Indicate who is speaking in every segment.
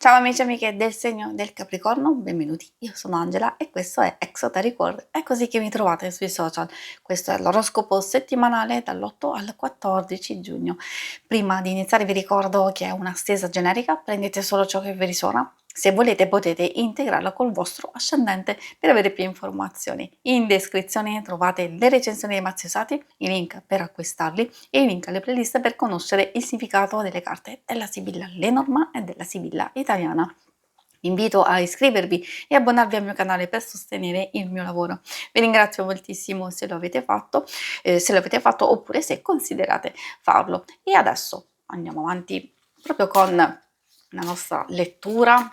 Speaker 1: Ciao amici e amiche del segno del Capricorno, benvenuti, io sono Angela e questo è Exotericord, è così che mi trovate sui social. Questo è l'oroscopo settimanale dall'8 al 14 giugno. Prima di iniziare vi ricordo che è una stesa generica, prendete solo ciò che vi risuona. Se volete potete integrarla col vostro ascendente per avere più informazioni. In descrizione trovate le recensioni dei mazzi usati, i link per acquistarli e i link alle playlist per conoscere il significato delle carte della Sibilla Lenormand e della Sibilla italiana. Vi invito a iscrivervi e abbonarvi al mio canale per sostenere il mio lavoro. Vi ringrazio moltissimo se lo avete fatto oppure se considerate farlo. E adesso andiamo avanti proprio con la nostra lettura,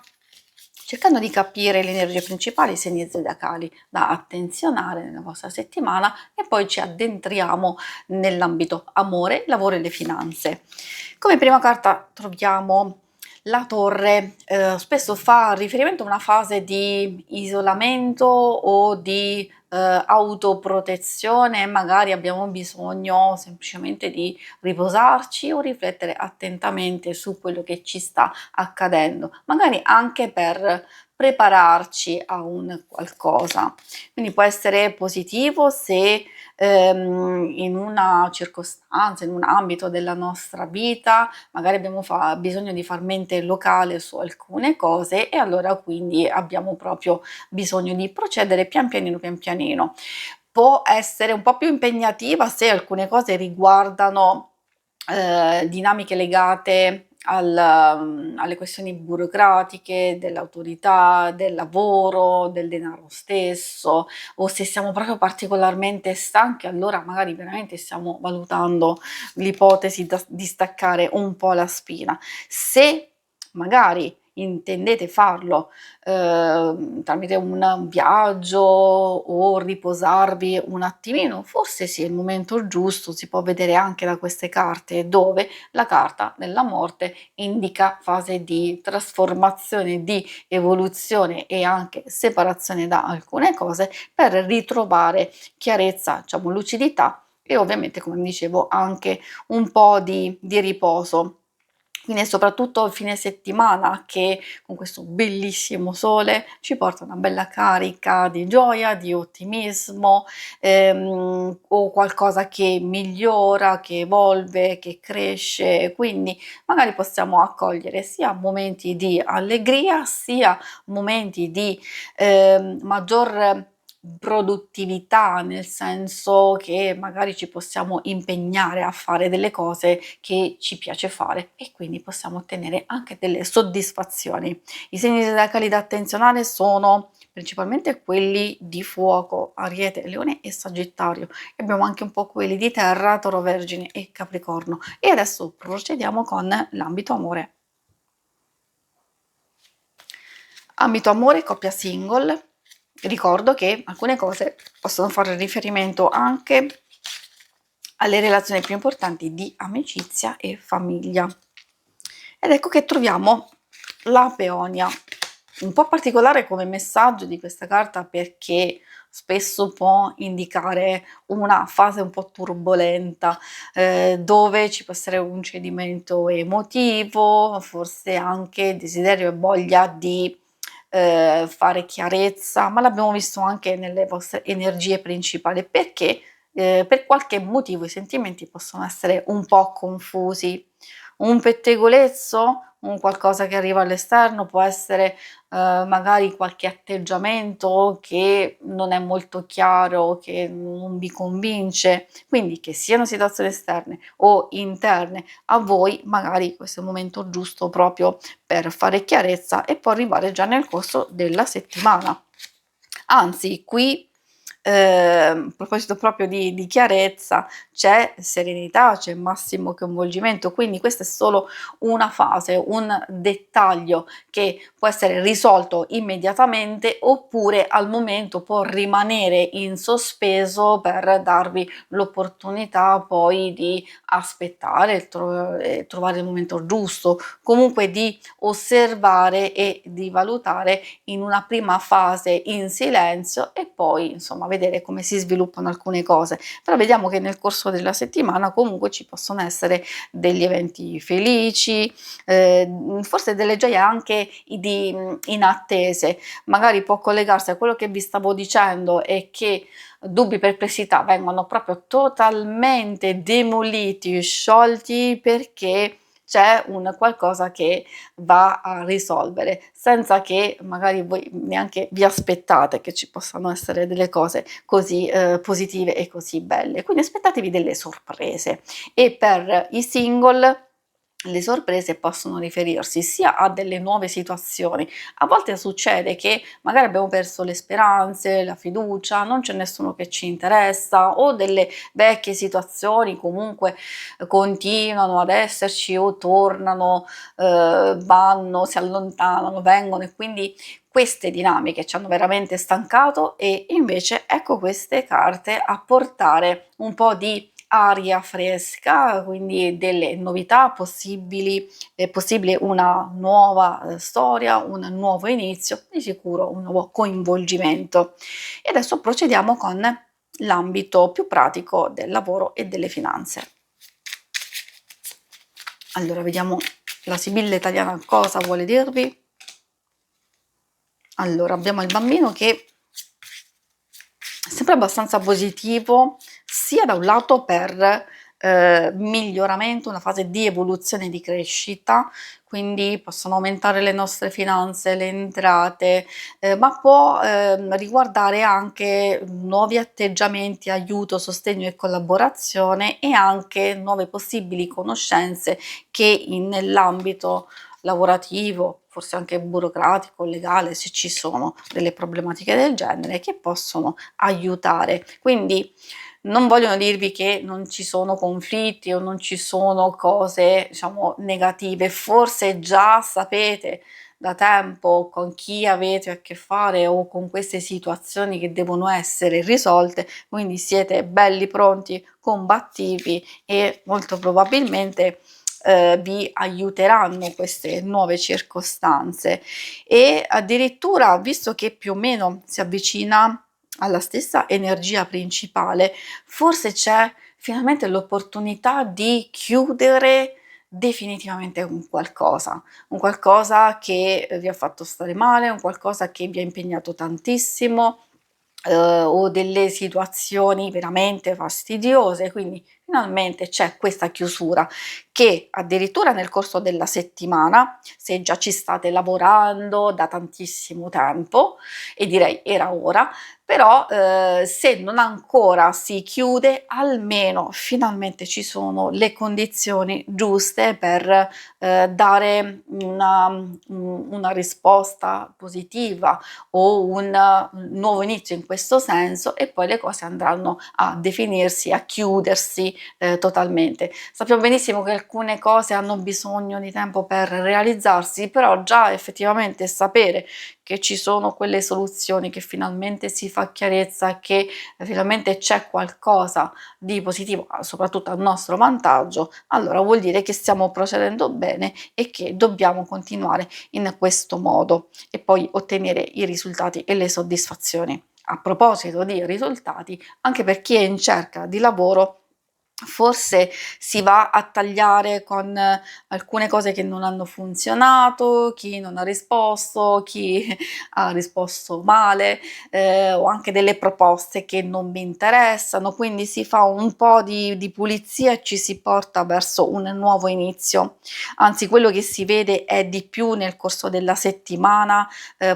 Speaker 1: cercando di capire le energie principali, i segni zodiacali da attenzionare nella vostra settimana e poi ci addentriamo nell'ambito amore, lavoro e le finanze. Come prima carta troviamo la torre, spesso fa riferimento a una fase di isolamento o di autoprotezione, magari abbiamo bisogno semplicemente di riposarci o riflettere attentamente su quello che ci sta accadendo, magari anche per prepararci a un qualcosa. Quindi può essere positivo se in una circostanza, in un ambito della nostra vita, magari abbiamo bisogno di far mente locale su alcune cose e allora quindi abbiamo proprio bisogno di procedere pian pianino, pian pianino. Può essere un po' più impegnativa se alcune cose riguardano dinamiche legate alle questioni burocratiche, dell'autorità, del lavoro, del denaro stesso, o se siamo proprio particolarmente stanchi, allora magari veramente stiamo valutando l'ipotesi di staccare un po' la spina. Se magari intendete farlo tramite un viaggio o riposarvi un attimino, forse sì, è il momento giusto, si può vedere anche da queste carte, dove la carta della morte indica fase di trasformazione, di evoluzione e anche separazione da alcune cose per ritrovare chiarezza, diciamo lucidità e ovviamente, come dicevo, anche un po' di riposo. Quindi è soprattutto il fine settimana che con questo bellissimo sole ci porta una bella carica di gioia, di ottimismo, o qualcosa che migliora, che evolve, che cresce. Quindi magari possiamo accogliere sia momenti di allegria, sia momenti di maggior produttività, nel senso che magari ci possiamo impegnare a fare delle cose che ci piace fare e quindi possiamo ottenere anche delle soddisfazioni. I segni zodiacali da attenzionare sono principalmente quelli di fuoco, Ariete, Leone e Sagittario. E abbiamo anche un po' quelli di terra, Toro, Vergine e Capricorno. E adesso procediamo con l'ambito amore. Ambito amore, coppia single. Ricordo che alcune cose possono fare riferimento anche alle relazioni più importanti di amicizia e famiglia. Ed ecco che troviamo la peonia, un po' particolare come messaggio di questa carta perché spesso può indicare una fase un po' turbolenta, dove ci può essere un cedimento emotivo, forse anche desiderio e voglia di fare chiarezza, ma l'abbiamo visto anche nelle vostre energie principali, perché per qualche motivo i sentimenti possono essere un po' confusi. Un pettegolezzo, un qualcosa che arriva all'esterno, può essere magari qualche atteggiamento che non è molto chiaro, che non vi convince, quindi che siano situazioni esterne o interne a voi, magari questo è il momento giusto proprio per fare chiarezza e può arrivare già nel corso della settimana. Anzi, qui a proposito proprio di chiarezza, c'è serenità, c'è massimo coinvolgimento, quindi questa è solo una fase, un dettaglio che può essere risolto immediatamente oppure al momento può rimanere in sospeso per darvi l'opportunità poi di aspettare, trovare il momento giusto, comunque di osservare e di valutare in una prima fase in silenzio e poi insomma vedere come si sviluppano alcune cose, però vediamo che nel corso della settimana comunque ci possono essere degli eventi felici, forse delle gioie anche inattese, magari può collegarsi a quello che vi stavo dicendo e che dubbi, perplessità vengono proprio totalmente demoliti, sciolti perché c'è un qualcosa che va a risolvere, senza che magari voi neanche vi aspettate che ci possano essere delle cose così positive e così belle. Quindi aspettatevi delle sorprese. E per i single le sorprese possono riferirsi sia a delle nuove situazioni. A volte succede che magari abbiamo perso le speranze, la fiducia, non c'è nessuno che ci interessa o delle vecchie situazioni comunque continuano ad esserci o tornano, vanno, si allontanano, vengono, e quindi queste dinamiche ci hanno veramente stancato, e invece ecco queste carte a portare un po' di aria fresca, quindi delle novità possibili, è possibile una nuova storia, un nuovo inizio, di sicuro un nuovo coinvolgimento. E adesso procediamo con l'ambito più pratico del lavoro e delle finanze. Allora, vediamo la Sibilla italiana cosa vuole dirvi. Allora, abbiamo il bambino che è sempre abbastanza positivo, sia da un lato per miglioramento, una fase di evoluzione e di crescita, quindi possono aumentare le nostre finanze, le entrate, ma può riguardare anche nuovi atteggiamenti, aiuto, sostegno e collaborazione, e anche nuove possibili conoscenze che nell'ambito lavorativo, forse anche burocratico, legale, se ci sono delle problematiche del genere, che possono aiutare. Quindi non vogliono dirvi che non ci sono conflitti o non ci sono cose, diciamo, negative, forse già sapete da tempo con chi avete a che fare o con queste situazioni che devono essere risolte, quindi siete belli pronti, combattivi, e molto probabilmente vi aiuteranno queste nuove circostanze. E addirittura, visto che più o meno si avvicina alla stessa energia principale, forse c'è finalmente l'opportunità di chiudere definitivamente un qualcosa che vi ha fatto stare male, un qualcosa che vi ha impegnato tantissimo, o delle situazioni veramente fastidiose, quindi finalmente c'è questa chiusura che addirittura nel corso della settimana, se già ci state lavorando da tantissimo tempo, e direi era ora, però se non ancora si chiude, almeno finalmente ci sono le condizioni giuste per dare una risposta positiva o un nuovo inizio in questo senso, e poi le cose andranno a definirsi, a chiudersi totalmente. Sappiamo benissimo che alcune cose hanno bisogno di tempo per realizzarsi, però già effettivamente sapere che ci sono quelle soluzioni, che finalmente si fa chiarezza, che finalmente c'è qualcosa di positivo, soprattutto a nostro vantaggio, allora vuol dire che stiamo procedendo bene e che dobbiamo continuare in questo modo e poi ottenere i risultati e le soddisfazioni. A proposito di risultati, anche per chi è in cerca di lavoro, forse si va a tagliare con alcune cose che non hanno funzionato, chi non ha risposto, chi ha risposto male, o anche delle proposte che non mi interessano, quindi si fa un po' di pulizia e ci si porta verso un nuovo inizio. Anzi, quello che si vede è di più nel corso della settimana,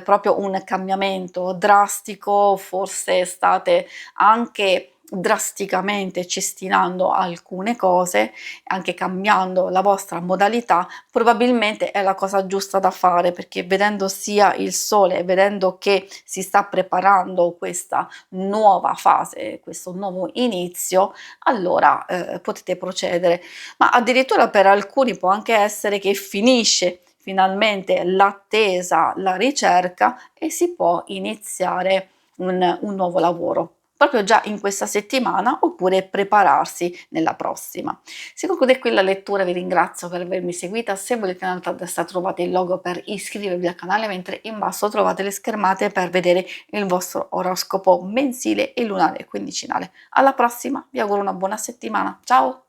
Speaker 1: proprio un cambiamento drastico, forse state anche drasticamente cestinando alcune cose, anche cambiando la vostra modalità, probabilmente è la cosa giusta da fare, perché vedendo sia il sole, vedendo che si sta preparando questa nuova fase, questo nuovo inizio, allora potete procedere. Ma addirittura per alcuni può anche essere che finisce finalmente l'attesa, la ricerca, e si può iniziare un nuovo lavoro. proprio già in questa settimana oppure prepararsi nella prossima. Si conclude qui la lettura, vi ringrazio per avermi seguita. Se volete in alto a destra trovate il logo per iscrivervi al canale, mentre in basso trovate le schermate per vedere il vostro oroscopo mensile e lunare quindicinale. Alla prossima, vi auguro una buona settimana, ciao!